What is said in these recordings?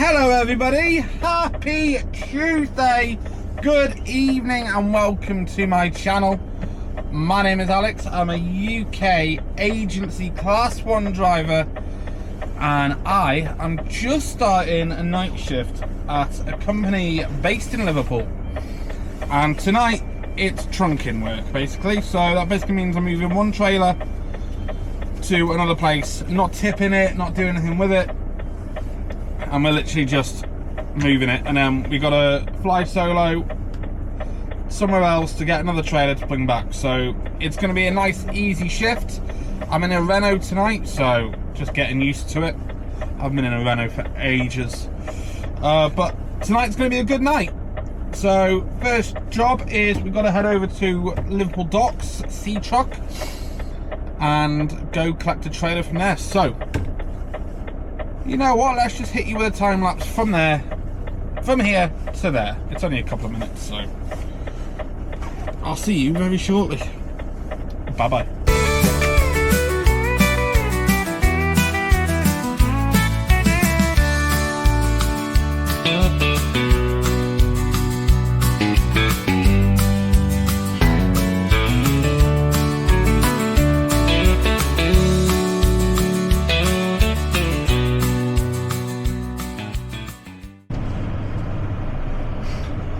Hello everybody, happy Tuesday, good evening and welcome to my channel. My name is Alex, I'm a UK agency class 1 driver and I am just starting a night shift at a company based in Liverpool, and tonight it's trunking work basically. So that basically means I'm moving one trailer to another place, not tipping it, not doing anything with it, and we're literally just moving it, and then we got to fly solo somewhere else to get another trailer to bring back. So it's going to be a nice easy shift. I'm in a Renault tonight, so just getting used to it. I've been in a Renault for ages, but tonight's going to be a good night. So first job is we've got to head over to Liverpool docks, sea truck, and go collect a trailer from there. So you know what, let's just hit you with a time lapse from there, from here to there. It's only a couple of minutes, so I'll see you very shortly. Bye bye.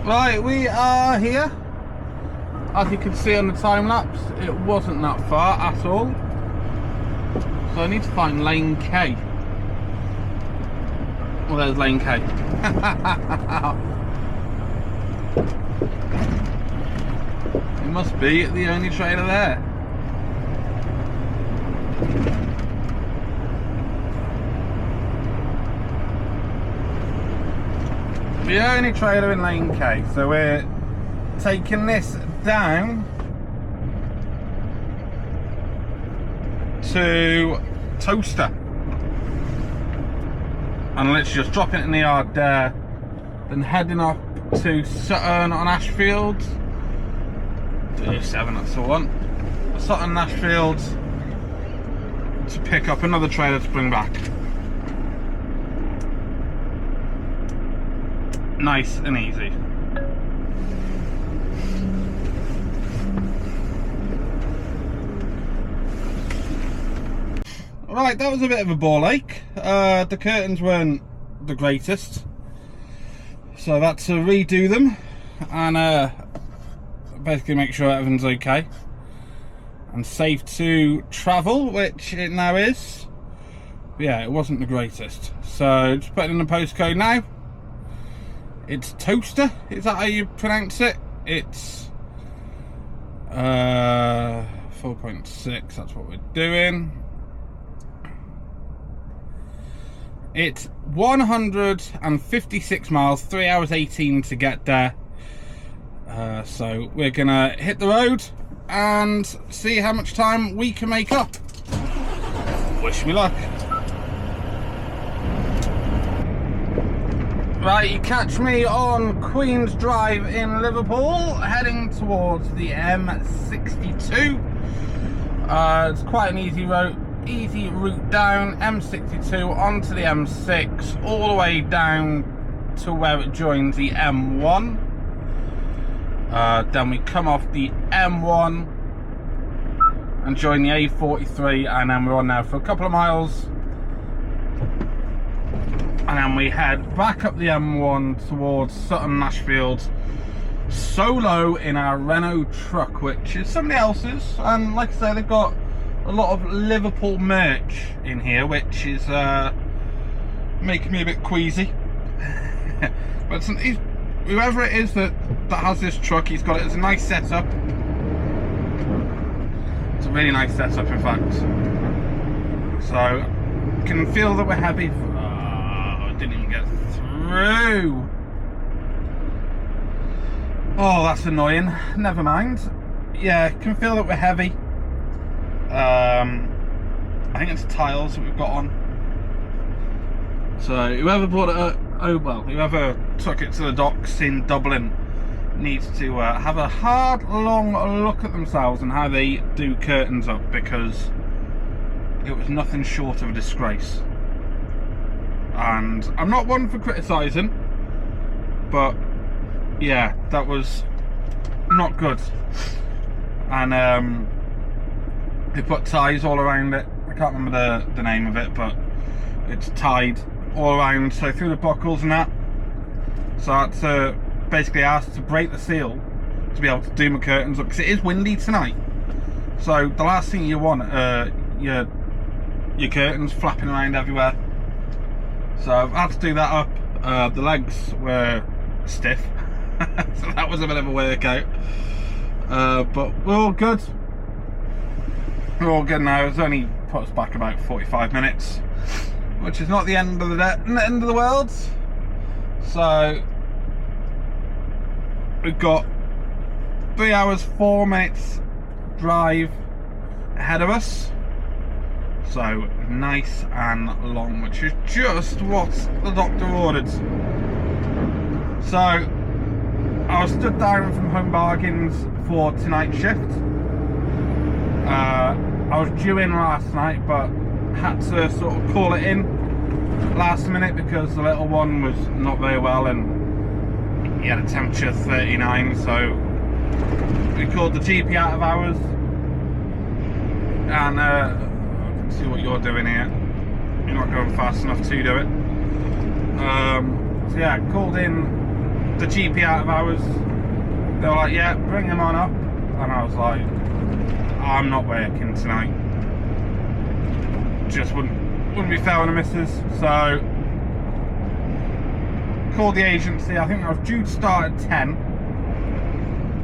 Right, we are here. As you can see on the time lapse, it wasn't that far at all. So I need to find lane K. Well, there's lane K. It must be the only trailer there. The only trailer in lane K, so we're taking this down to Toaster and literally just dropping it in the yard there, then heading up to Sutton on Ashfield. 37, that's the one. Sutton Ashfield to pick up another trailer to bring back. Nice and easy. Right, that was a bit of a ball ache. The curtains weren't the greatest, so I've had to redo them and basically make sure everything's okay and safe to travel, which it now is. But yeah, it wasn't the greatest, so just putting in the postcode now. It's Toaster, is that how you pronounce it? It's 4.6, that's what we're doing. It's 156 miles, 3 hours 18 to get there. So we're gonna hit the road and see how much time we can make up. Wish me luck. Right, you catch me on Queen's Drive in Liverpool, heading towards the M62. It's quite an easy route down M62 onto the M6, all the way down to where it joins the M1. Then we come off the M1 and join the A43, and then we're on now for a couple of miles. And then we head back up the M1 towards Sutton Ashfield, solo in our Renault truck, which is somebody else's. And like I say, they've got a lot of Liverpool merch in here, which is making me a bit queasy. But whoever it is that has this truck, he's got it as a nice setup. It's a really nice setup, in fact. So can feel that we're heavy. Didn't even get through. Oh, that's annoying. Never mind. Yeah, can feel that we're heavy. I think it's tiles that we've got on. So whoever brought it up, whoever took it to the docks in Dublin needs to have a hard, long look at themselves and how they do curtains up, because it was nothing short of a disgrace. and I'm not one for criticising, but yeah, that was not good. And they put ties all around it. I can't remember the name of it, but it's tied all around, so through the buckles and that. So I had to basically ask to break the seal to be able to do my curtains up, because it is windy tonight. So the last thing you want your curtains flapping around everywhere. So I've had to do that up. The legs were stiff, so that was a bit of a workout. But we're all good. We're all good now. It's only put us back about 45 minutes, which is not the end of the day, end of the world. So we've got 3 hours 4 minutes drive ahead of us. So nice and long, which is just what the doctor ordered. So I was stood down from Home Bargains for tonight's shift. I was due in last night, but had to sort of call it in last minute because the little one was not very well and he had a temperature of 39, so we called the GP out of hours. And I can see what you're doing here. You're not going fast enough to do it. So yeah, called in the GP out of hours. They were like, yeah, bring him on up. And I was like, I'm not working tonight. Just wouldn't be fair on the missus. So called the agency. I think I was due to start at 10.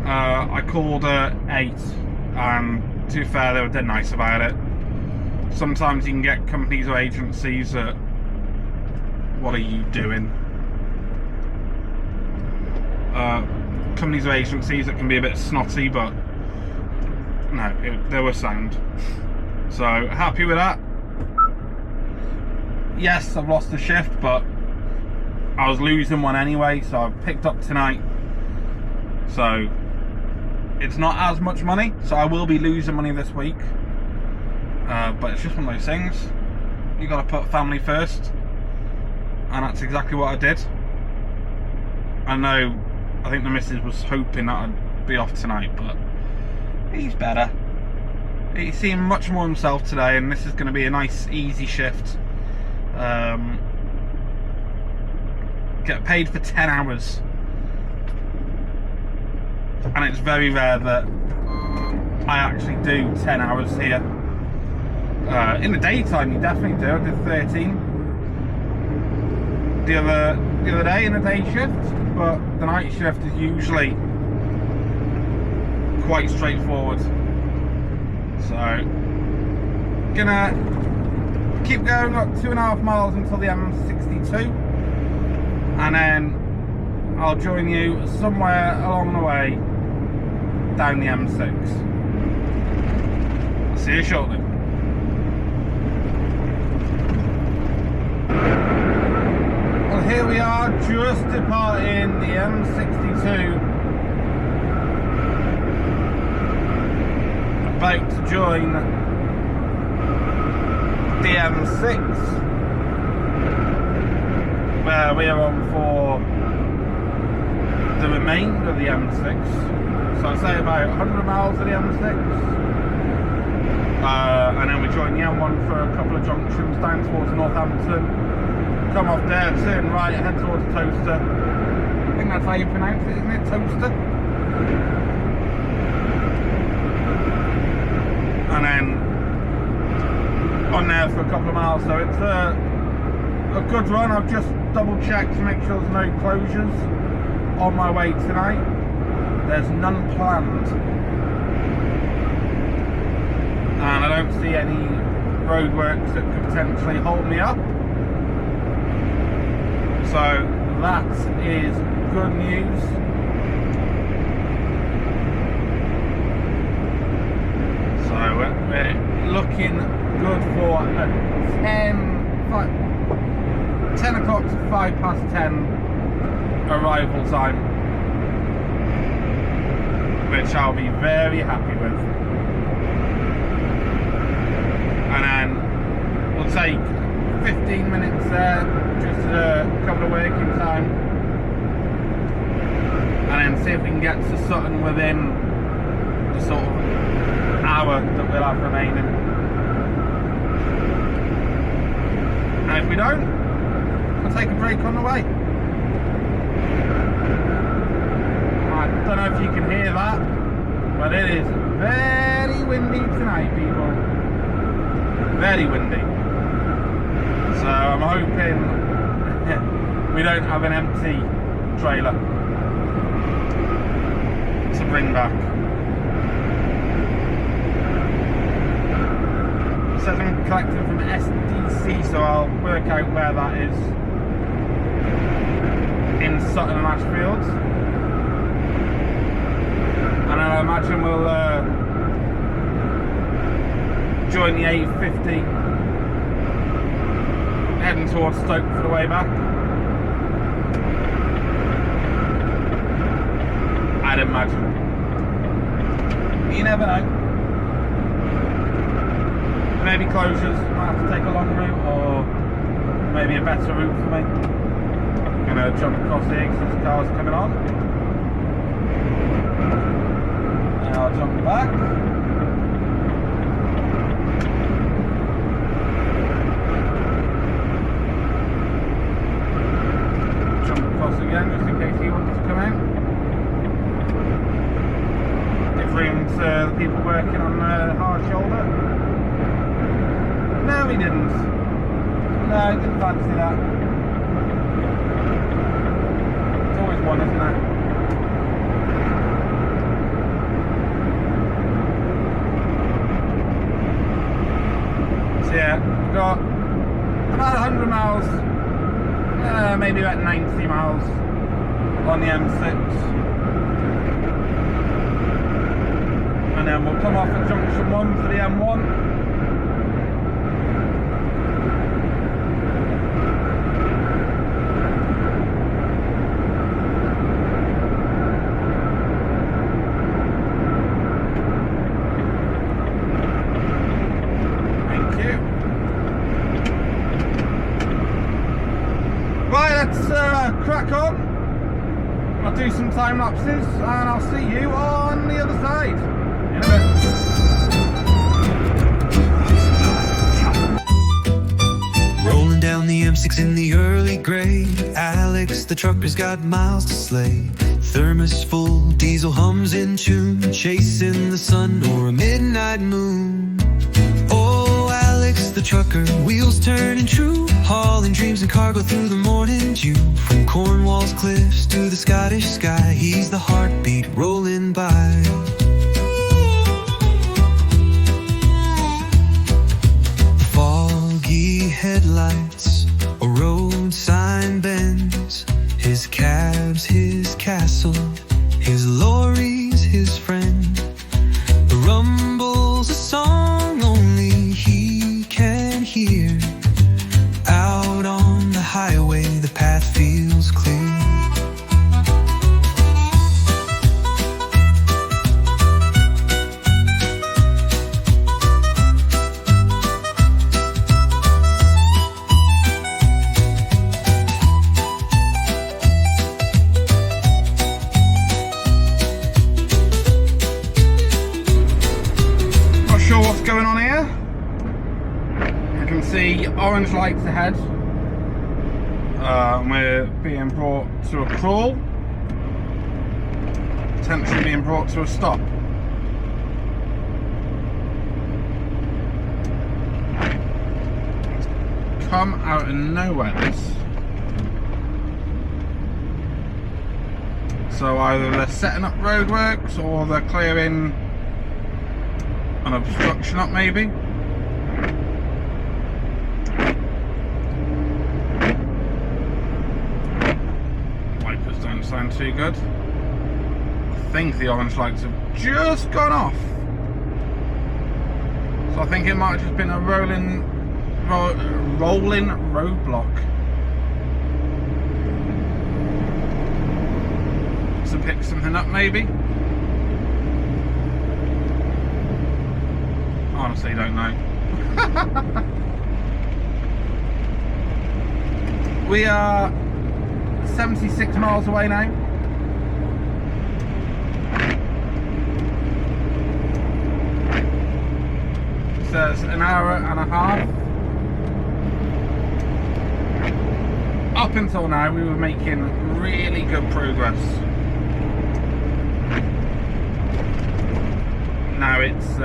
I called at 8, and to be fair, they were dead nice about it. Sometimes you can get companies or agencies that, what are you doing? Companies or agencies that can be a bit snotty, but no, they were sound. So happy with that. Yes, I've lost the shift, but I was losing one anyway, so I've picked up tonight. So it's not as much money, so I will be losing money this week. But it's just one of those things. You got to put family first, and that's exactly what I did. I think the missus was hoping that I'd be off tonight, but he's better. He seemed much more himself today, and this is going to be a nice, easy shift. Get paid for 10 hours. And it's very rare that I actually do 10 hours here. In the daytime, you definitely do. I did 13 the other day in the day shift, but the night shift is usually quite straightforward. So gonna keep going up 2.5 miles until the M62, and then I'll join you somewhere along the way down the M6. I'll see you shortly. Well, here we are, just departing the M62, about to join the M6, where we are on for the remainder of the M6. So I'd say about 100 miles of the M6. And then we join the M1 for a couple of junctions down towards Northampton. Come off there, turn right, head towards Toaster. I think that's how you pronounce it, isn't it? Toaster? And then on there for a couple of miles. So it's a good run. I've just double checked to make sure there's no closures on my way tonight. There's none planned, and I don't see any roadworks that could potentially hold me up. So that is good news. So we're looking good for a 10 o'clock to 10:05 arrival time, which I'll be very happy with. And then we'll take 15 minutes there, just a couple of working time, and then see if we can get to Sutton within the sort of hour that we'll have remaining. And if we don't, we'll take a break on the way. I don't know if you can hear that, but it is very windy tonight, people. Very windy. So I'm hoping we don't have an empty trailer to bring back. It says I'm collecting from SDC, so I'll work out where that is in Sutton and Ashfield. And I imagine we'll join the A50 heading towards Stoke for the way back. I'd imagine. You never know. Maybe closures, might have to take a long route, or maybe a better route for me. I'm gonna jump across here because the car's coming on. And I'll jump back. Again, just in case he wants to come out. Give room to the people working on the hard shoulder. No, he didn't. No, he didn't fancy that. It's always one, isn't it? So yeah, we've got about 100 miles. Maybe about 90 miles on the M6, and then we'll come off at junction 1 for the M1. Crack on. I'll do some time lapses and I'll see you on the other side in a bit. Rolling down the M6 in the early grey. Alex the trucker's got miles to slay. Thermos full, diesel hums in tune, chasing the sun or a midnight moon. Oh, Alex the trucker, wheels turning true, hauling dreams and cargo through the morning dew. From Cornwall's cliffs to the Scottish sky, he's the heartbeat rolling by. Foggy headlights, a road sign bends. His cab's his castle, his lorry's his friend. The rumble's a song only he can hear. Out on the highway, the path feels clear. Not sure what's going on here. I can see orange lights ahead. We're being brought to a crawl, potentially being brought to a stop. It's come out of nowhere, this. So either they're setting up roadworks or they're clearing an obstruction up, maybe. Sound too good. I think the orange lights have just gone off, so I think it might have just been a rolling roadblock to pick something up, maybe. Honestly, don't know. We are 76 miles away now. So it's an hour and a half. Up until now we were making really good progress. Now it's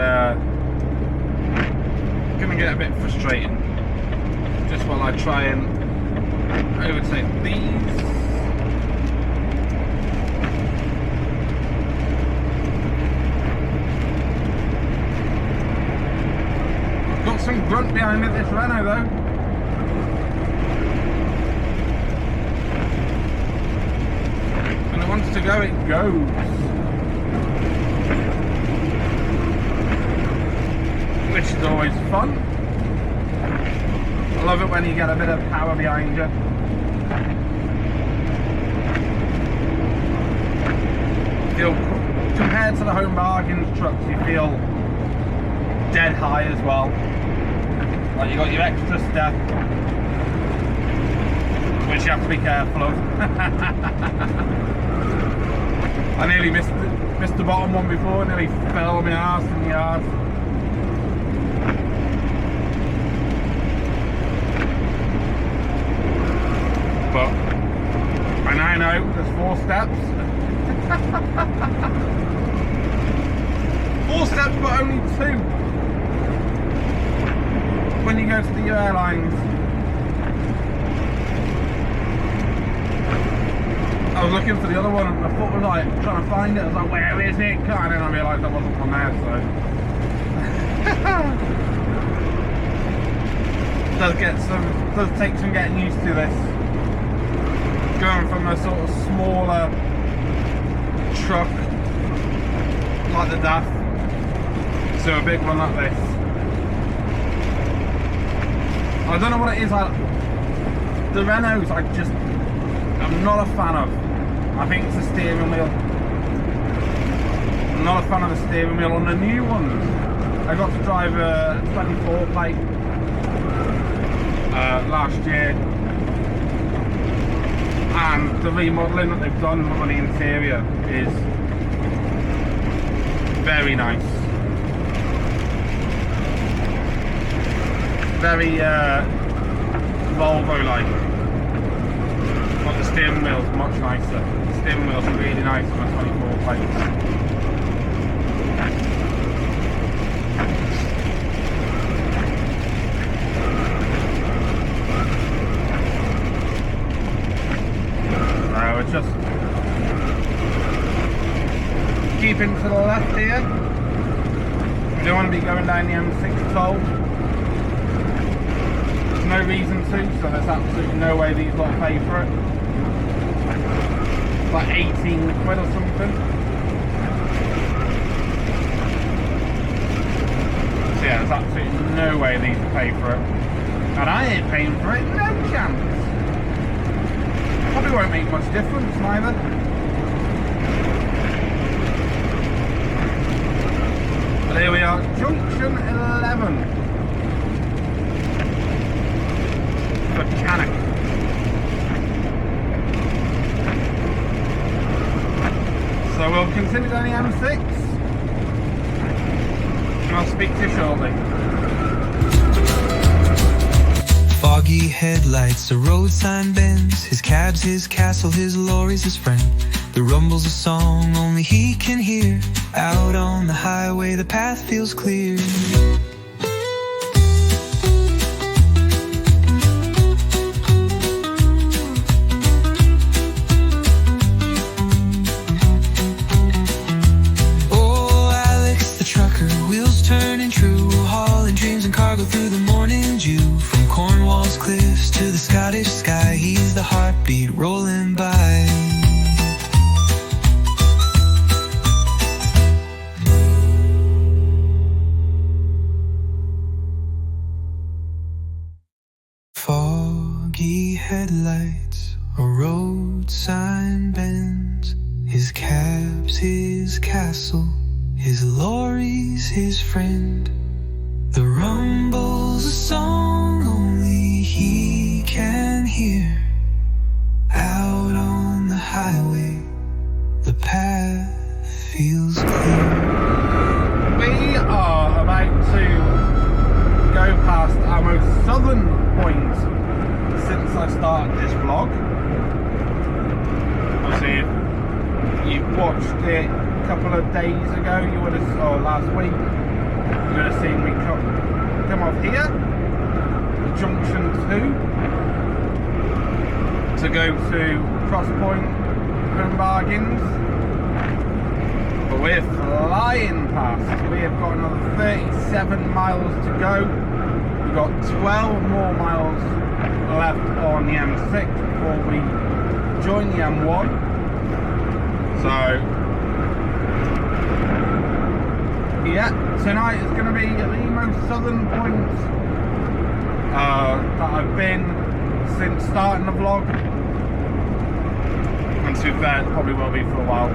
gonna get a bit frustrating just while I try and overtake these. Got some grunt behind it, this Renault though. When it wants to go, it goes. Which is always fun. I love it when you get a bit of power behind you. Compared to the home bargains trucks, you feel dead high as well. Like you got your extra step, which you have to be careful of. I nearly missed the bottom one before, nearly fell on my arse in the yard. But I now know there's 4 steps. 4 steps, but only 2 when you go to the airlines. I was looking for the other one and my foot was like trying to find it. I was like, where is it? And then I realised there wasn't one there, so. Does take some getting used to this. Going from a sort of smaller truck like the DAF to a big one like this. I don't know what it is, the Renaults I'm not a fan of. I think it's the steering wheel. I'm not a fan of the steering wheel. On the new ones, I got to drive a 24 plate last year. And the remodelling that they've done on the interior is very nice. Very Volvo-like. But the steering wheel's much nicer. The steering wheel's really nice on a 24 plates. We're just keeping to the left here. We don't want to be going down the M6 toll. There's no reason to, so there's absolutely no way these lot pay for it. It's like 18 quid or something. So yeah, there's absolutely no way these pay for it. And I ain't paying for it, no chance. Probably won't make much difference neither. But here we are, junction 11 for Cannock. So we'll continue down the M6 and I'll speak to you shortly. Foggy headlights, a road sign bends. His cab's his castle, his lorry's his friend. The rumble's a song only he can hear. Out on the highway, the path feels clear. Oh, Alex the trucker, wheels turning true, hauling dreams and cargo through the morning dew. From Cornwall's cliffs to the Scottish sky, he's the heartbeat rolling by. Foggy headlights, a road sign bends. His cab's his castle, his lorry's his friend. The rumble's a song only he can hear. path feels clear. We are about to go past our most southern point since I started this vlog. Obviously, if you've watched it a couple of days ago, you would have, or last week, you would have seen me come off here, junction 2, to go to Cross Point from Goggins. But we're flying past. We have got another 37 miles to go. We've got 12 more miles left on the M6 before we join the M1. So, yeah, tonight is going to be the most southern point that I've been since starting the vlog. And to be fair, it probably will be for a while.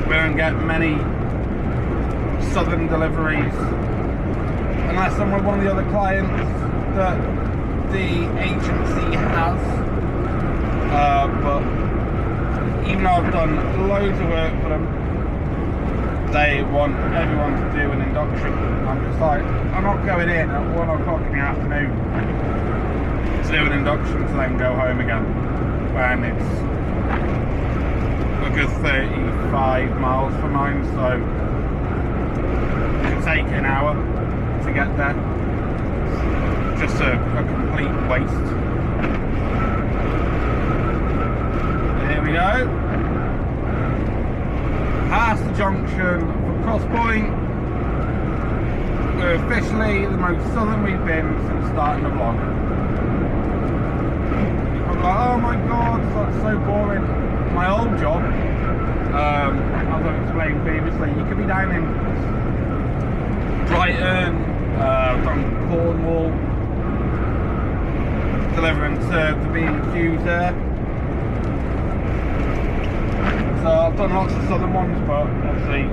We don't get many southern deliveries unless I'm with one of the other clients that the agency has. But even though I've done loads of work for them, they want everyone to do an induction. I'm just like, I'm not going in at 1 o'clock in the afternoon to do an induction to then go home again when it's a good 35 miles from mine, so it can take an hour to get there. Just a complete waste. Here we go. Past the junction for Cross Point. We're officially the most southern we've been since starting the vlog. I'm like, oh my god, that's so boring. My old job, as I've explained previously, you could be down in Brighton, from Cornwall, delivering to B&Qs there. So I've done lots of southern ones, but obviously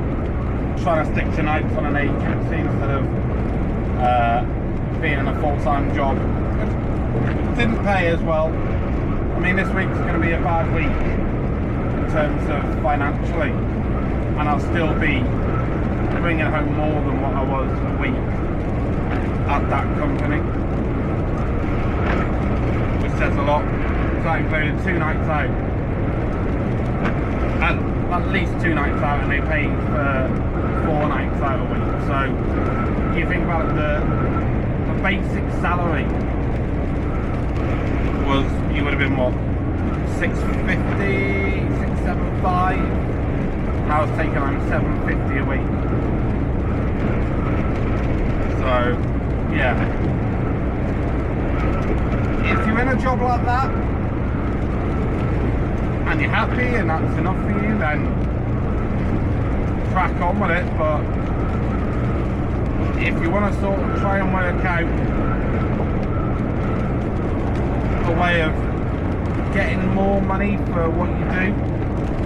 trying to stick to nights on an agency instead of being in a full-time job. It didn't pay as well. I mean, this week's going to be a bad week in terms of financially, and I'll still be bringing home more than what I was a week at that company, which says a lot. So that included 2 nights out. At least 2 nights out, and they paid for 4 nights out a week. So you think about the basic salary was, you would have been what, 650, 675. I was taking home 750 a week. So yeah, if you're in a job like that and you're happy and that's enough for you, then crack on with it. But if you want to sort of try and work out a way of getting more money for what you do,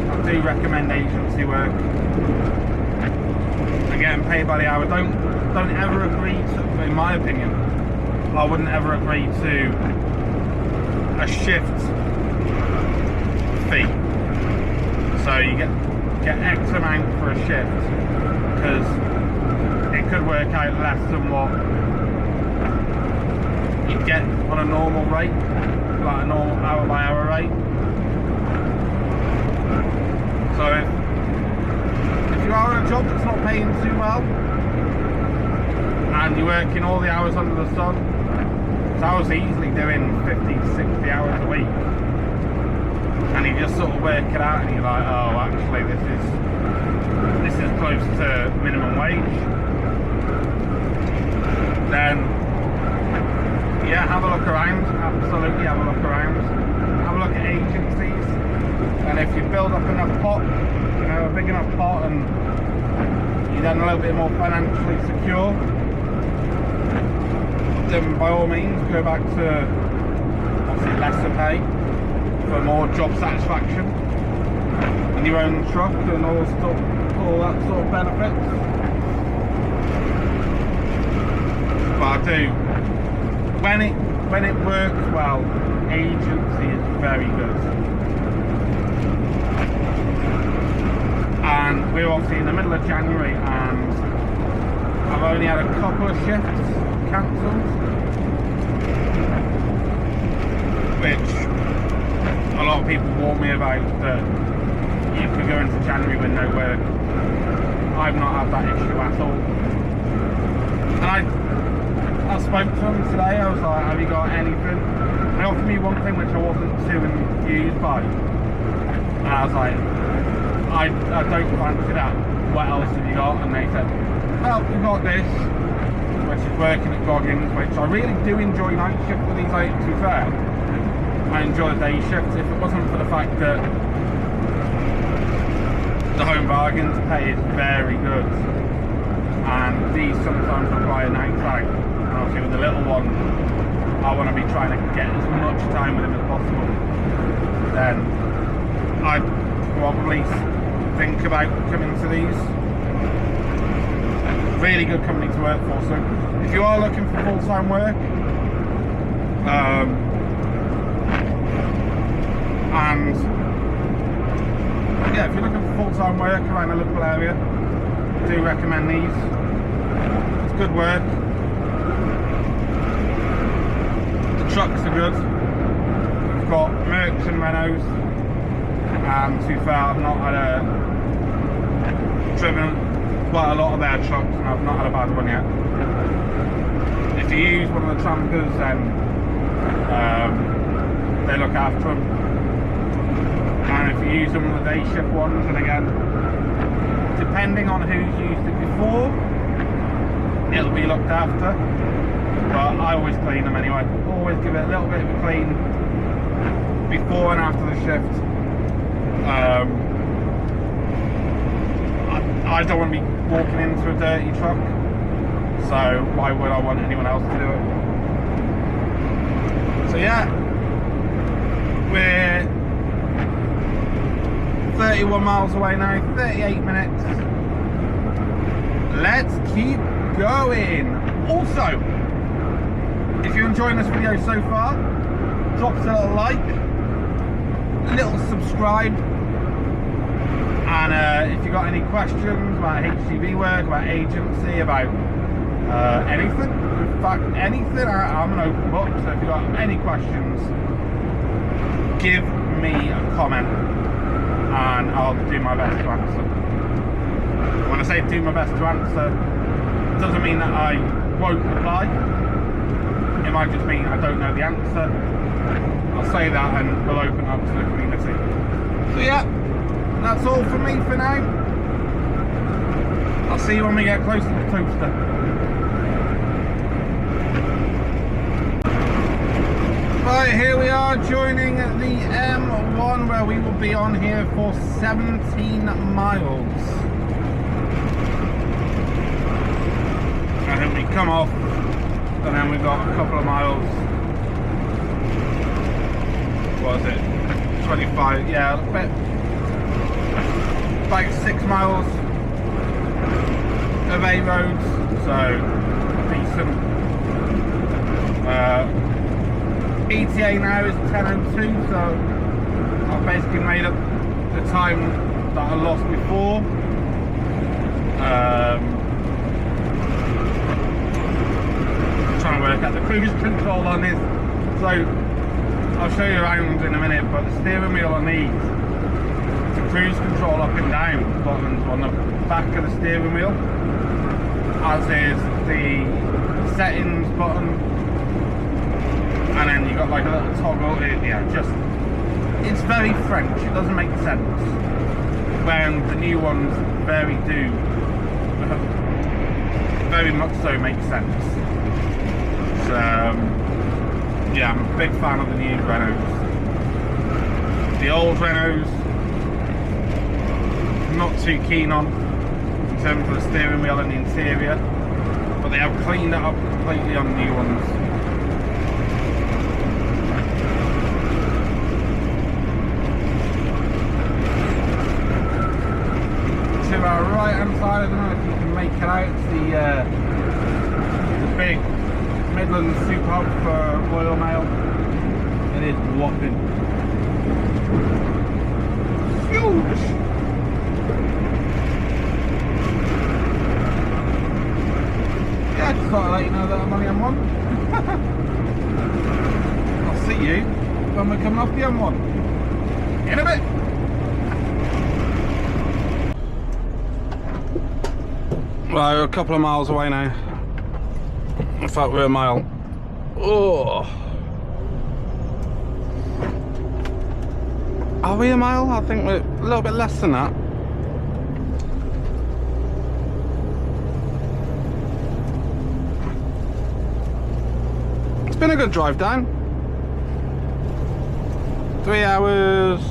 I do recommend agency work and getting paid by the hour. Don't ever agree to, in my opinion, I wouldn't ever agree to a shift fee. So you get X amount for a shift, because it could work out less than what you get on a normal rate, like a normal hour by hour rate. So if you are in a job that's not paying too well and you're working all the hours under the sun, so I was easily doing 50 to 60 hours a week, and you just sort of work it out and you're like, oh, actually this is close to minimum wage, then yeah, have a look around. Absolutely have a look around. Have a look at agencies, and if you build up enough pot, you know, a big enough pot, and you're then a little bit more financially secure, then by all means go back to obviously lesser pay for more job satisfaction and your own truck and all that sort of benefits. But I do, when it works well, agency is very good. And we're obviously in the middle of January, and I've only had a couple of shifts cancelled, which a lot of people warn me about, that you could go into January with no work. I've not had that issue at all. And I spoke to him today. I was like, have you got anything? They offered me one thing which I wasn't too enthused by, and I was like, I don't fancy that. What else have you got? And they said, well, we've got this, which is working at Goggins, which I really do enjoy night shift with these, like, to be fair. I enjoy the day shift. If it wasn't for the fact that the home bargains pay is very good, and these sometimes require night drag, and obviously with the little one, I want to be trying to get as much time with him as possible, then I'd probably think about coming to these. Really good company to work for. So if you are looking for full-time work, and yeah, if you're looking for full-time work around the Liverpool area, I do recommend these. It's good work. The trucks are good. We've got Mercs and Renaults, and to be fair, I've not had driven quite a lot of their trucks, and I've not had a bad one yet. If you use one of the trampers, then they look after them. And if you use them on the day shift ones, and again, depending on who's used it before, it'll be looked after. But I always clean them anyway. Always give it a little bit of a clean before and after the shift. I don't want to be walking into a dirty truck, so why would I want anyone else to do it? So yeah, we're 31 miles away now, 38 minutes. Let's keep going. Also, if you're enjoying this video so far, drop us a little like, a little subscribe, and if you've got any questions about HGV work, about agency, about anything, in fact anything, I'm an open book, so if you've got any questions, give me a comment and I'll do my best to answer. When I say do my best to answer, it doesn't mean that I won't reply. It might just mean I don't know the answer. I'll say that and we'll open up to the community. So yeah, that's all from me for now. I'll see you when we get close to the toaster. Right, here we are joining the M1, where we will be on here for 17 miles. I think we come off, and then we've got a couple of miles. What was it? 25, yeah, about 6 miles of A roads, so decent. ETA now is 10:02, so I've basically made up the time that I lost before. Trying to work out the cruise control on this, so I'll show you around in a minute, but the steering wheel on these, the cruise control up and down buttons on the back of the steering wheel, as is the settings button, and then you got like a little toggle. Yeah, just, it's very French, it doesn't make sense, when the new ones very much so make sense. So yeah, I'm a big fan of the new Renaults. The old Renaults, not too keen on in terms of the steering wheel and the interior, but they have cleaned it up completely on the new ones. To our right hand side, I don't know if you can make it out, it's the big Midland soup hub for Royal Mail. It is whopping. Ouch! Yeah, I just thought I'd let you know that I'm on the M1. I'll see you when we're coming off the M1. In a bit! Right, we're a couple of miles away now. In fact, we're a mile. Oh! Are we a mile? I think we're a little bit less than that. It's been a good drive down. 3 hours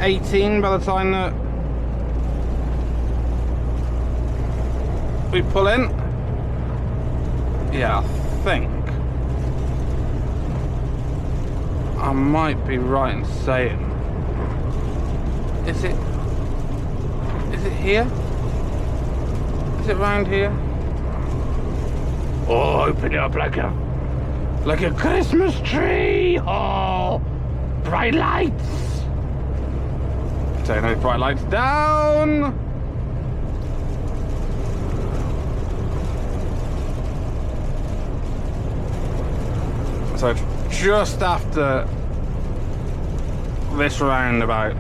18 by the time that we pull in. Yeah, I think I might be right in saying, is it here? Is it round here? Oh, open it up like a Christmas tree. Oh, bright lights. Turn those bright lights down. So just after this roundabout.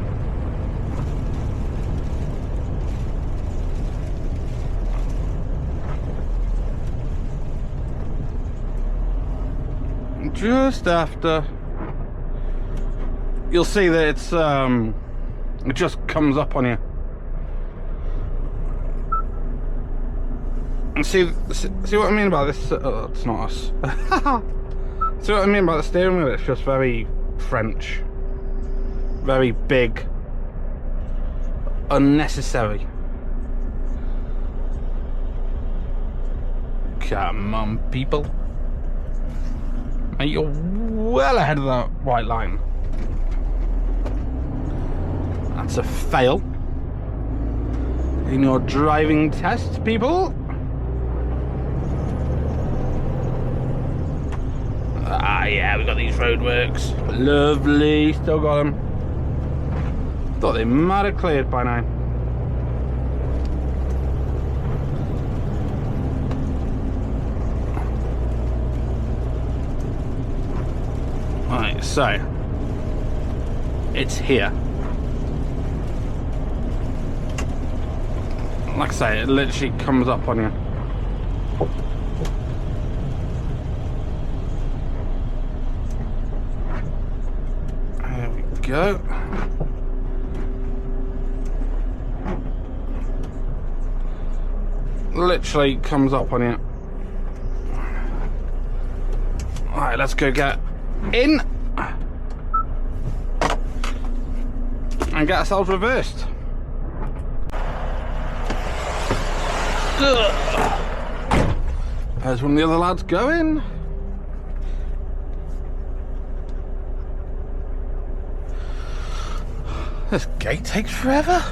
Just after, you'll see that it's it just comes up on you. And see what I mean about this? Oh, it's not us. See what I mean about the steering wheel? It's just very French, very big, unnecessary. Come on, people. You're well ahead of that white line. That's a fail in your driving test, people. Ah, yeah, we got these Roadworks. Lovely, still got them. Thought they might have cleared by now. Right, so it's here. Like I say, it literally comes up on you. There we go. Literally comes up on you. Alright, let's go get in and get ourselves reversed. There's one of the other lads going. This gate takes forever.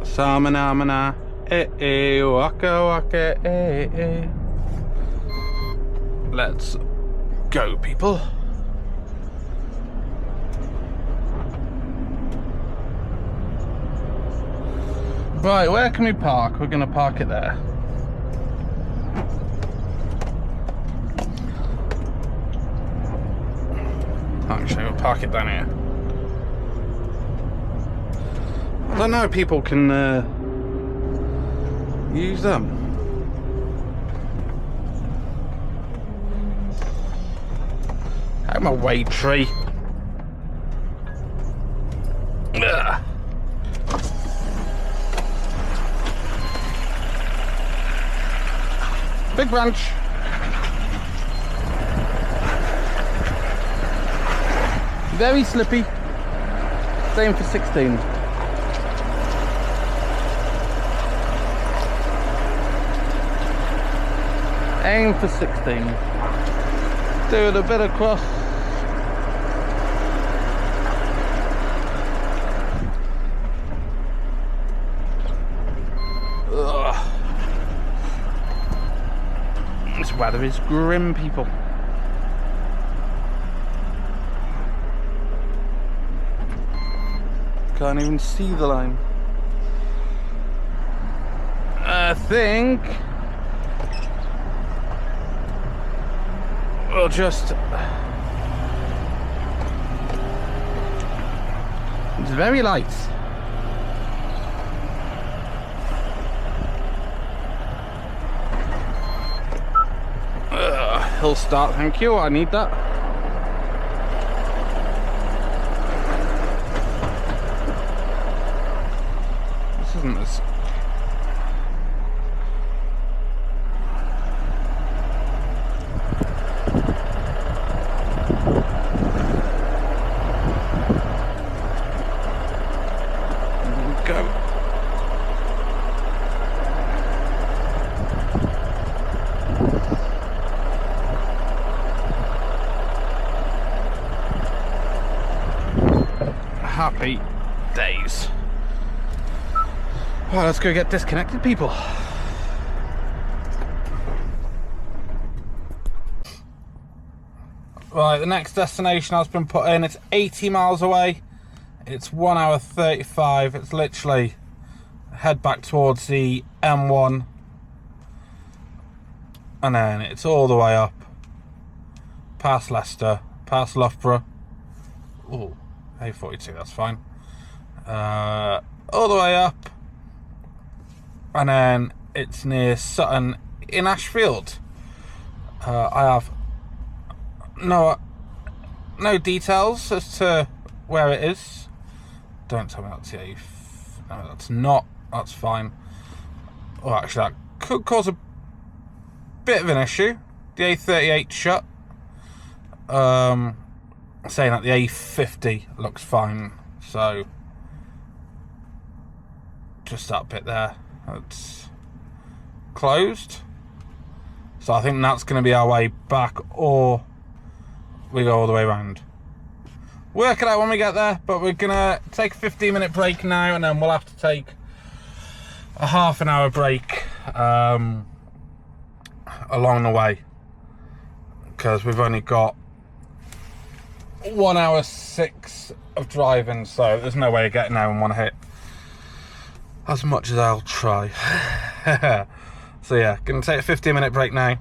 Samana, waka waka, Let's go, people. Right, where can we park? We're going to park it there. Actually, we'll park it down here. I don't know if people can use them. Out of my way, tree. Ugh. Big branch. Very slippy. Same for 16. Aim for 16. Doing a bit across. Ugh. This weather is grim, people. can't even see the line. I think we'll just... It's very light. Hill start, thank you, I need that. This isn't as... Go. Happy days. Well, let's go get disconnected, people. Right, the next destination has been put in. It's 80 miles away. It's 1 hour 35. It's literally head back towards the M1, and then it's all the way up past Leicester, past Loughborough. Oh, A42, that's fine. All the way up, and then it's near Sutton in Ashfield. I have no details as to where it is. Don't tell me that's the A. No, that's not. That's fine. Well, actually, that could cause a bit of an issue. The A38 shut. Saying that the A50 looks fine. So, just that bit there. That's closed. So I think that's going to be our way back, or we go all the way around. Work it out when we get there, but we're gonna take a 15-minute break now, and then we'll have to take a half an hour break along the way, because we've only got 1 hour 6 of driving, so there's no way of getting there in one hit, as much as I'll try. So yeah, gonna take a 15-minute break now,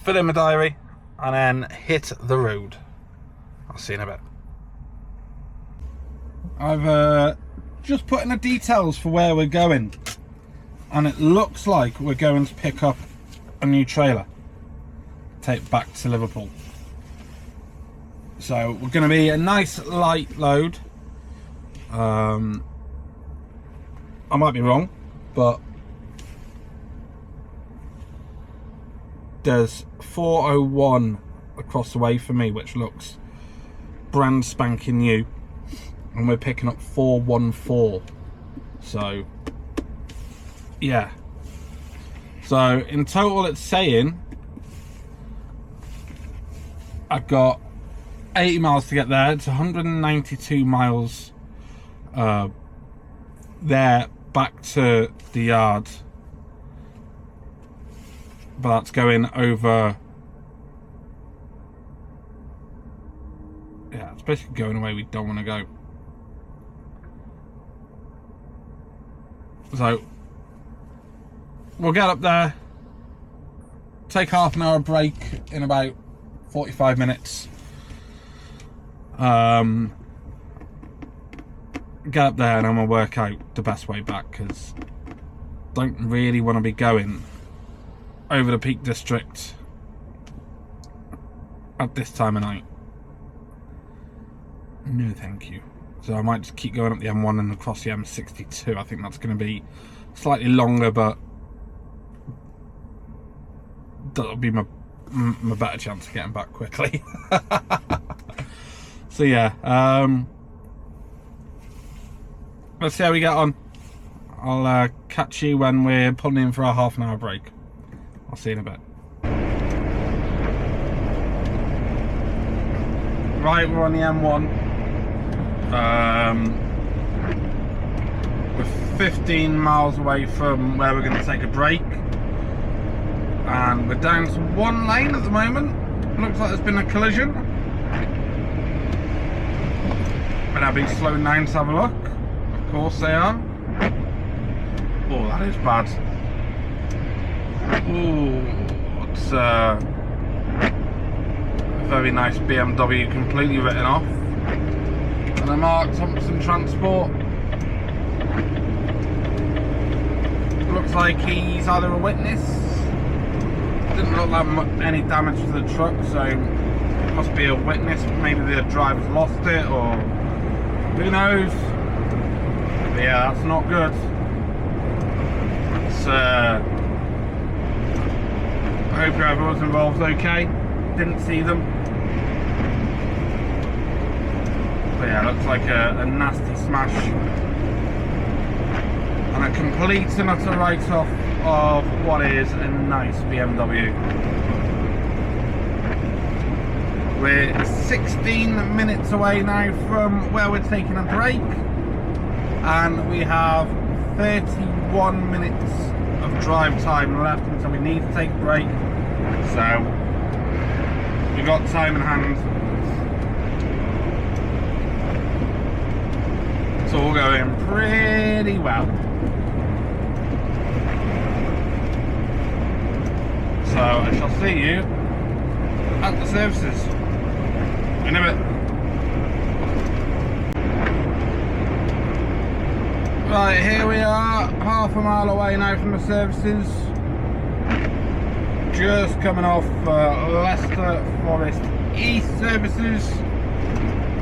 fill in my diary, and then hit the road. I'll see you in a bit. I've just put in the details for where we're going, and it looks like we're going to pick up a new trailer, take it back to Liverpool. So we're going to be a nice light load. I might be wrong, but there's 401 across the way for me, which looks brand spanking new, and we're picking up 414. So yeah, so in total it's saying I've got 80 miles to get there. It's 192 miles there back to the yard, but that's going over... Yeah, it's basically going away we don't want to go. So we'll get up there, take half an hour break in about 45 minutes. Get up there and then we'll work out the best way back, because don't really want to be going over the Peak District at this time of night. No thank you. So I might just keep going up the M1 and across the M62. I think that's going to be slightly longer, but that'll be my better chance of getting back quickly. So yeah, let's see how we get on. I'll catch you when we're pulling in for our half an hour break. I'll see you in a bit. Right, we're on the M1. We're 15 miles away from where we're going to take a break, and we're down to one lane at the moment. Looks like there's been a collision. But I'll be slowing down to have a look. Of course they are. Oh, that is bad. Oh, it's a very nice BMW completely written off. And a Mark Thompson Transport. Looks like he's either a witness. Didn't look like any damage to the truck, so it must be a witness. Maybe the driver's lost it, or who knows. But yeah, that's not good. It's, I hope whoever was involved okay. Didn't see them. But yeah, looks like a nasty smash. And a complete and utter write-off of what is a nice BMW. We're 16 minutes away now from where we're taking a break, and we have 31 minutes of drive time left until we need to take a break. So we've got time in hand. It's all going pretty well. So I shall see you at the services in a bit. Right, here we are, half a mile away now from the services. Just coming off Leicester Forest East services.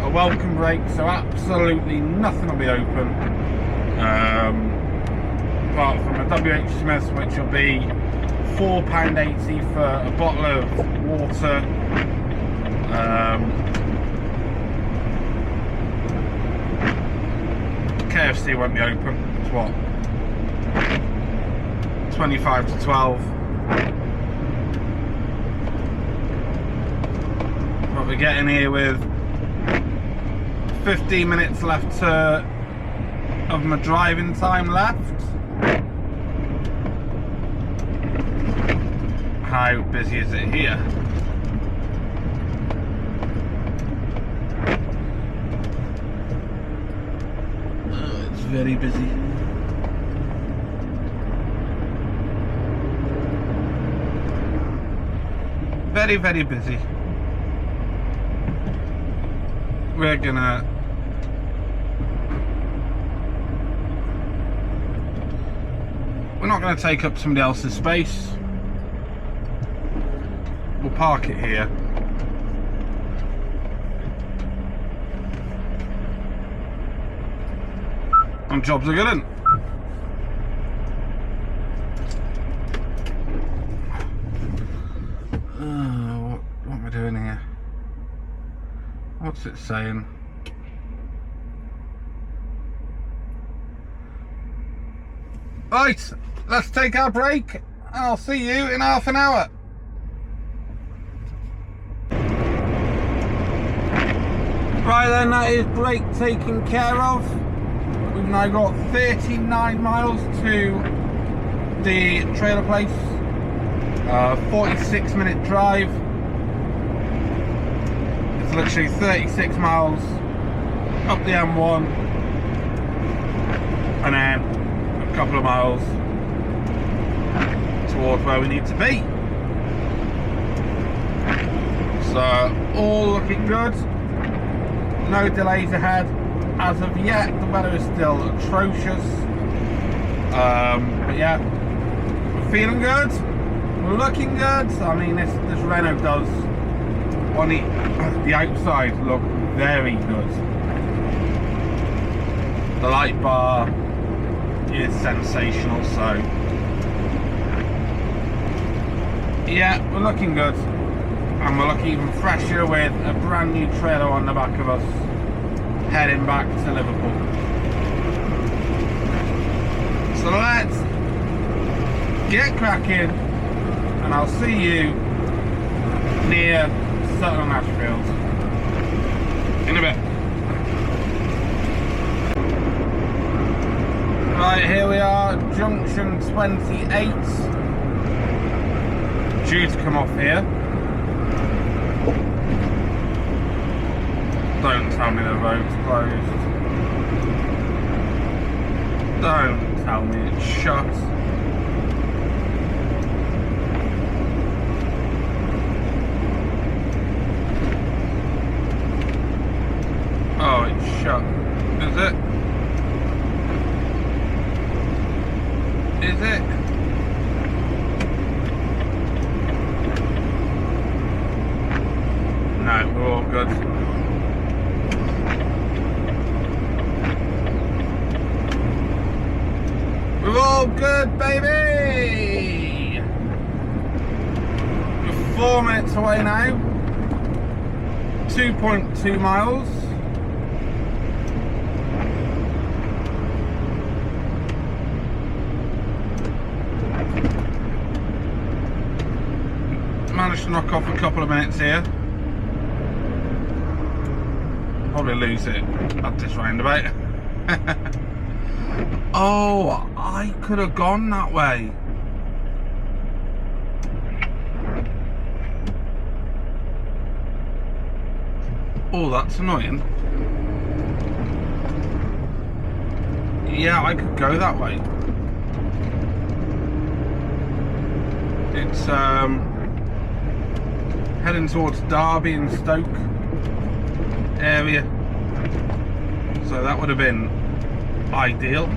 A welcome break, so absolutely nothing will be open. Apart from a WH Smith's, which will be £4.80 for a bottle of water. KFC won't be open. It's what? 25 to 12. But we're getting here with 15 minutes left of my driving time left. How busy is it here? Oh, it's very busy. Very, very busy. We're not gonna take up somebody else's space. We'll park it here. And jobs are good, un? What am I doing here? What's it saying? Right, let's take our break. I'll see you in half an hour. Right then, that is break taken care of. We've now got 39 miles to the trailer place. 46-minute drive. It's literally 36 miles up the M1 and then a couple of miles towards where we need to be. So all looking good. No delays ahead as of yet. The weather is still atrocious, but yeah, we're feeling good, we're looking good. I mean, this Renault does on the outside look very good. The light bar is sensational, so yeah, we're looking good. And we're looking even fresher with a brand new trailer on the back of us, heading back to Liverpool. So let's get cracking, and I'll see you near Sutton Ashfield in a bit. Right, here we are, junction 28. Due to come off here. Don't tell me the road's closed. Don't tell me it's shut. Oh, it's shut. Is it? Is it? No, we're all good. We're all good, baby! We're 4 minutes away now. 2.2 miles. Managed to knock off a couple of minutes here. Probably lose it at this roundabout. Oh, I could have gone that way. Oh, that's annoying. Yeah, I could go that way. It's heading towards Derby and Stoke area, so that would have been ideal.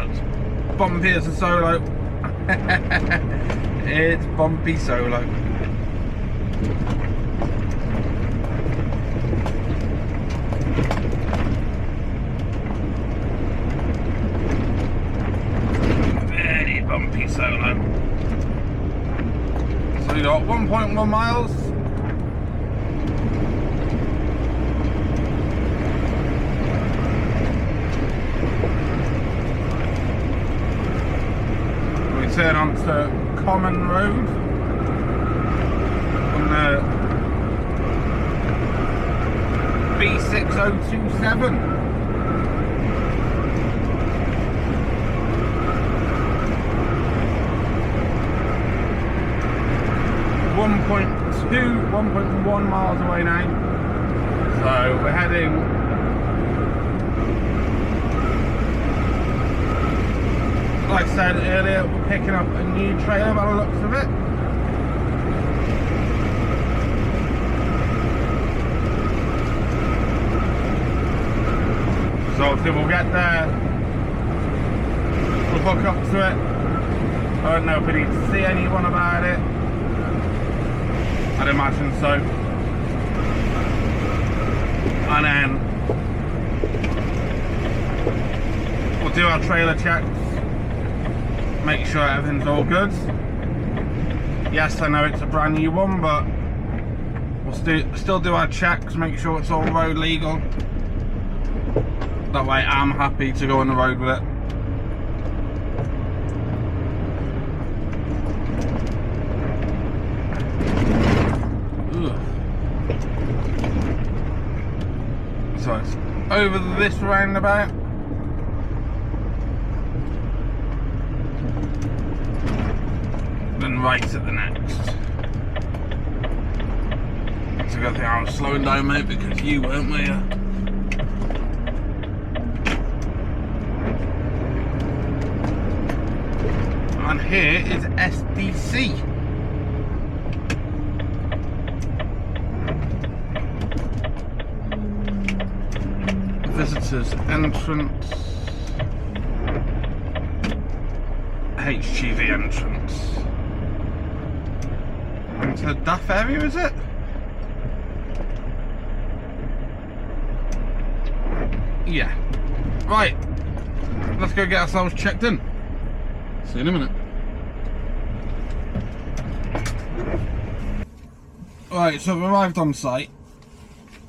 It's bumpy as a solo. It's bumpy solo. Very bumpy solo. So we got 1.1 miles. Turn onto Common Road on the B6027. 1.1 miles away now. So we're heading like I said earlier, we're picking up a new trailer by the looks of it. So obviously we'll get there, we'll hook up to it. I don't know if we need to see anyone about it. I'd imagine so. And then we'll do our trailer checks. Make sure everything's all good. Yes, I know it's a brand new one, but we'll still do our checks, make sure it's all road legal. That way I'm happy to go on the road with it. Ugh. So it's over this roundabout. Then right at the next. It's a good thing I was slowing down, mate, because you weren't, were you? And here is SDC. Visitors entrance. HGV entrance. Into the DAF area, is it? Yeah. Right. Let's go get ourselves checked in. See you in a minute. Right, so I've arrived on site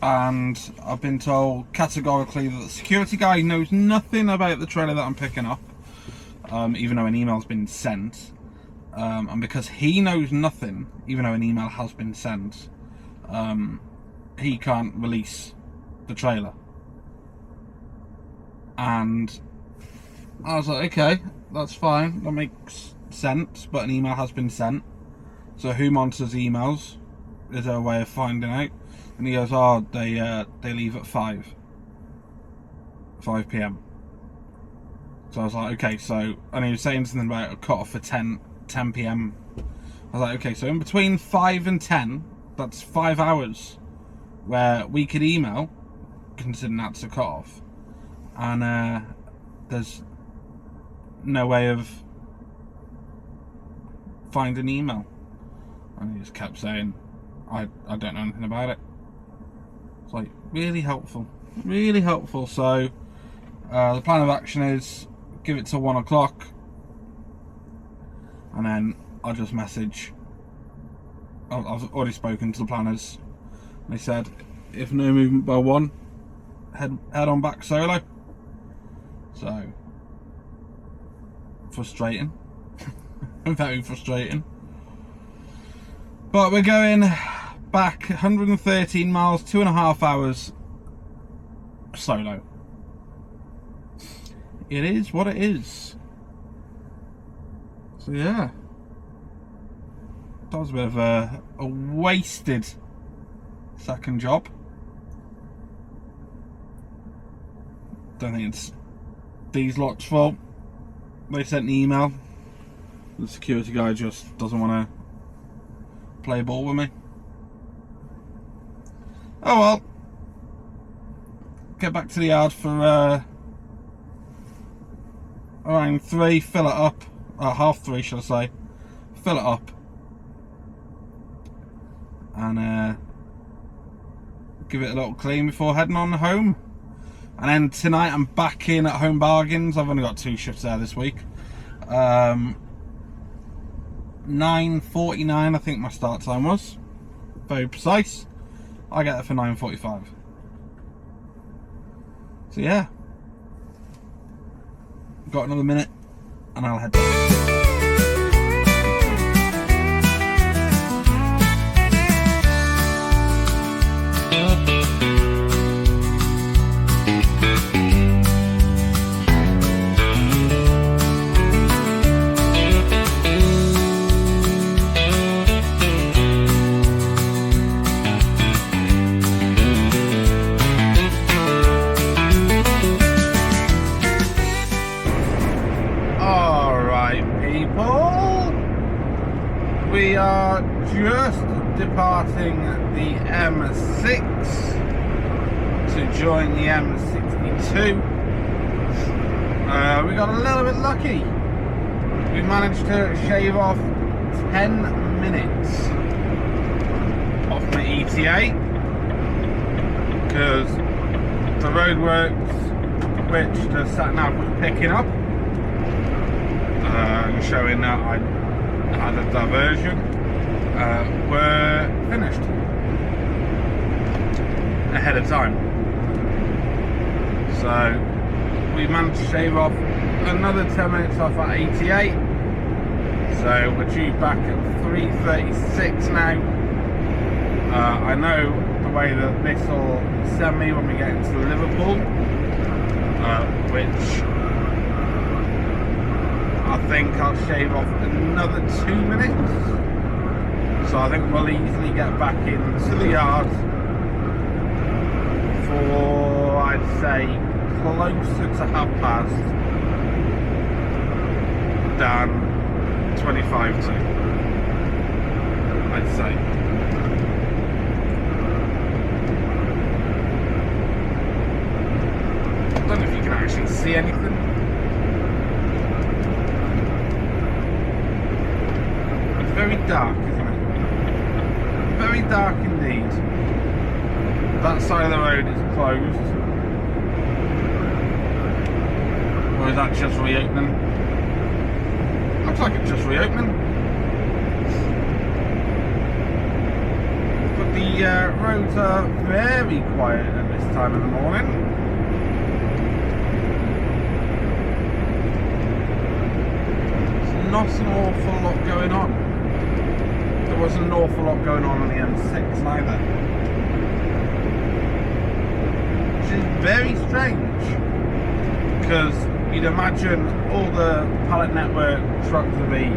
and I've been told categorically that the security guy knows nothing about the trailer that I'm picking up, even though an email's been sent. And because he knows nothing, even though an email has been sent, he can't release the trailer. And I was like, okay, that's fine, that makes sense, but an email has been sent. So who monitors emails? is there a way of finding out? And he goes, oh, they leave at 5 p.m. So I was like, okay, so, and he was saying something about a cut off for 10 p.m. I was like, okay, so in between 5 and 10, that's 5 hours where we could email, considering that's a cut off, and there's no way of finding email. And he just kept saying, I don't know anything about it. It's like, really helpful. Really helpful. So, the plan of action is give it till 1 o'clock. And then I'll just message. I've already spoken to the planners. They said, if no movement by 1, head on back solo. So, frustrating. Very frustrating. But we're going back 113 miles, 2.5 hours solo. It is what it is. So yeah, that was a bit of a wasted second job. Don't think it's these lot's fault. They sent an email. The security guy just doesn't want to play ball with me. Oh well. Get back to the yard for around 3, fill it up. 3:30 should I say. Fill it up. And give it a little clean before heading on home. And then tonight I'm back in at Home Bargains. I've only got 2 shifts there this week. 9:49 I think my start time was. Very precise. I get there for 9:45. So yeah. Got another minute and I'll head back. We are just departing the M6 to join the M62. We got a little bit lucky. We managed to shave off 10 minutes off my ETA because the Roadworks, which the sat-nav was picking up and showing that I had a diversion, were finished ahead of time. So we managed to shave off another 10 minutes off at 88. So we're due back at 3:36 now. I know the way that this will send me when we get into Liverpool, which I think I'll shave off another 2 minutes. So I think we'll easily get back into the yard for, I'd say, closer to past than 25 to, I'd say. I don't know if you can actually see anything. Very dark, isn't it? Very dark indeed. That side of the road is closed. Or is that just reopening? Looks like it's just reopening. But the roads are very quiet at this time of the morning. There's not an awful lot going on. There wasn't an awful lot going on the M6 either, which is very strange because you'd imagine all the pallet network trucks would be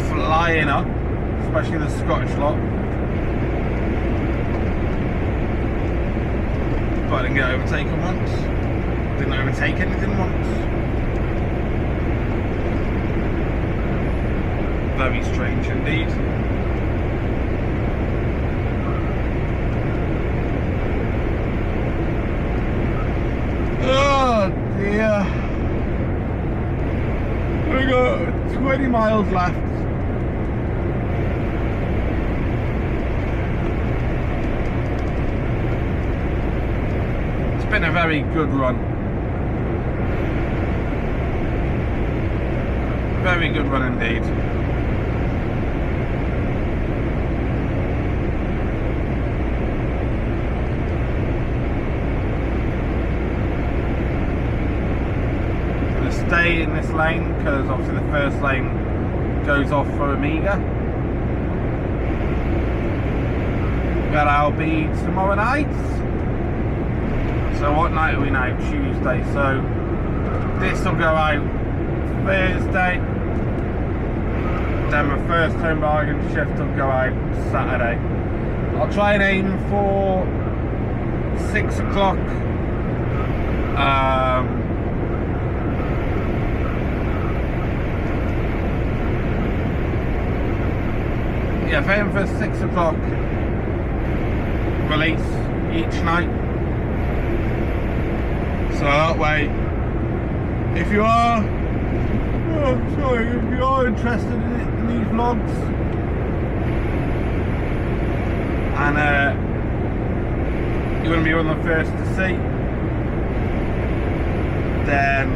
flying up, especially the Scottish lot, But I didn't get overtaken once. Didn't overtake anything once. Very strange indeed. Oh dear. We got 20 miles left. It's been a very good run. Very good run indeed. Stay in this lane because obviously the first lane goes off for Amiga. Got our be tomorrow night. So what night are we now? Tuesday. So this will go out Thursday. Then my first home bargain shift will go out Saturday. I'll try and aim for 6 o'clock. Yeah, if I aim for 6 o'clock release each night. So that way, if you are, if you are interested in these vlogs and you want to be one of the first to see, then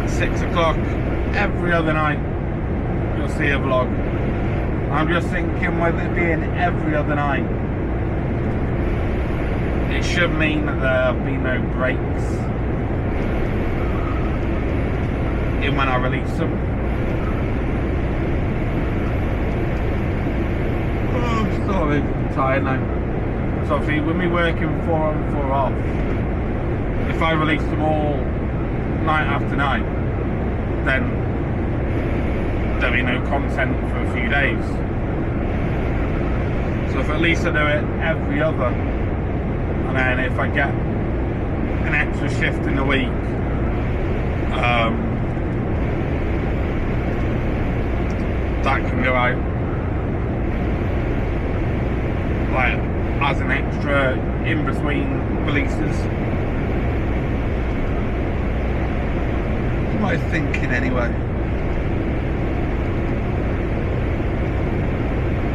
6 o'clock every other night you'll see a vlog. I'm just thinking, with it being every other night, it should mean that there'll be no breaks in when I release them. Oh, sorry, I'm tired now. So obviously with me working 4 on 4 off, if I release them all night after night, then there'll be no content for a few days. So if at least I do it every other, and then if I get an extra shift in the week, that can go out like as an extra in between releases. What am I thinking anyway?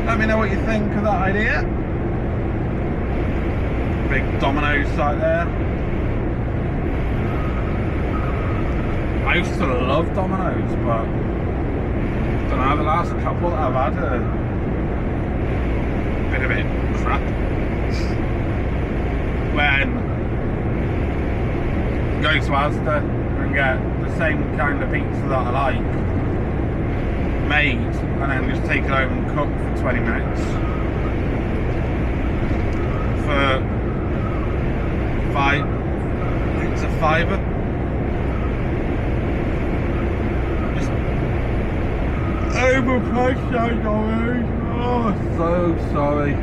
Let me know what you think of that idea. Big Domino's site there. I used to love Domino's, but I don't know, the last couple that I've had have been a bit crap. When I go to Asda and get the same kind of pizza that I like made, and then just take it home and cook for 20 minutes for I think it's a £5. Just overpriced, I Domino's. Oh, so sorry.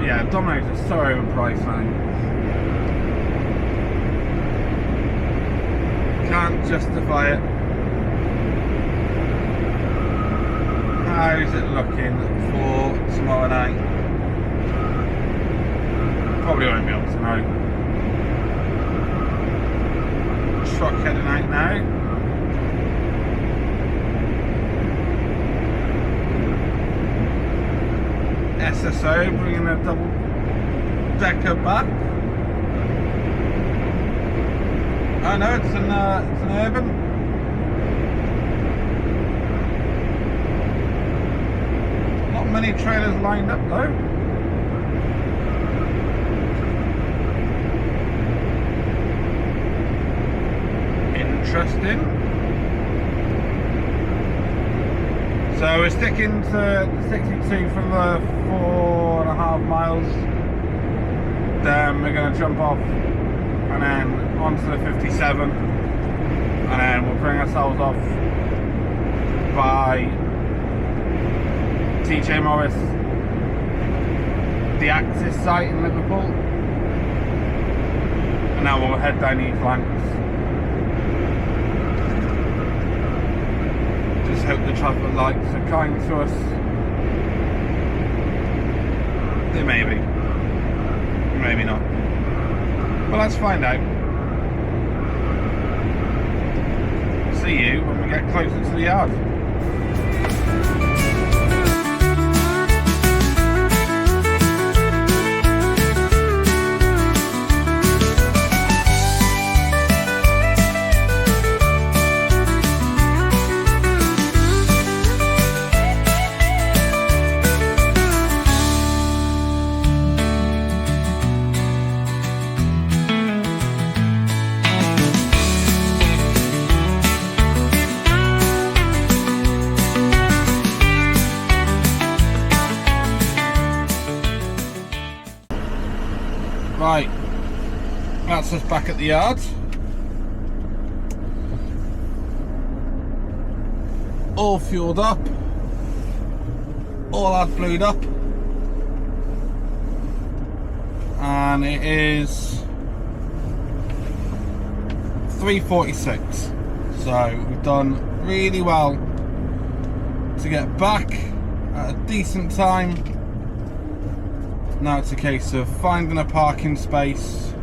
Yeah, Domino's is so overpriced now. Can't justify it. How's it looking for tomorrow night? Probably won't be able to know. Truck heading out now. SSO bringing a double decker back. Oh no, it's an urban. Not many trailers lined up though. Interesting. So we're sticking to the 62 from the 4.5 miles. Then we're going to jump off and then onto the 57, and then we'll bring ourselves off by TJ Morris, the Axis site in Liverpool. And now we'll head down E-flanks. Just hope the traffic lights are kind to us. They may be. Maybe not. But let's find out. See you when we get closer to the yard. Right, that's us back at the yard. All fueled up, all AdBlued up, and it is 3:46. So we've done really well to get back at a decent time. Now it's a case of finding a parking space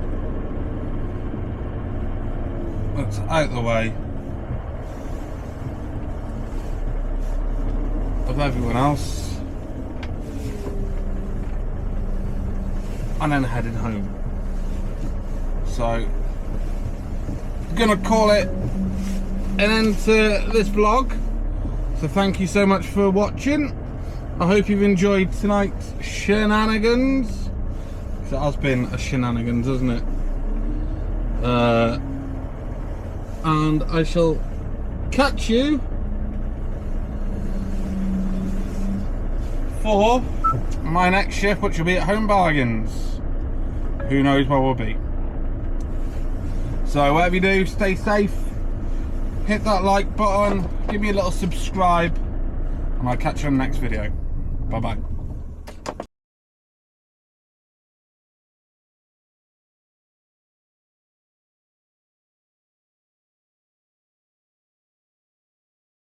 that's out the way of everyone else, and then heading home. So I'm gonna call it an end to this vlog. So thank you so much for watching. I hope you've enjoyed tonight's shenanigans. It has been a shenanigans, hasn't it? And I shall catch you for my next shift, which will be at Home Bargains. Who knows where we'll be. So whatever you do, stay safe. Hit that like button. Give me a little subscribe. And I'll catch you on the next video. Bye bye.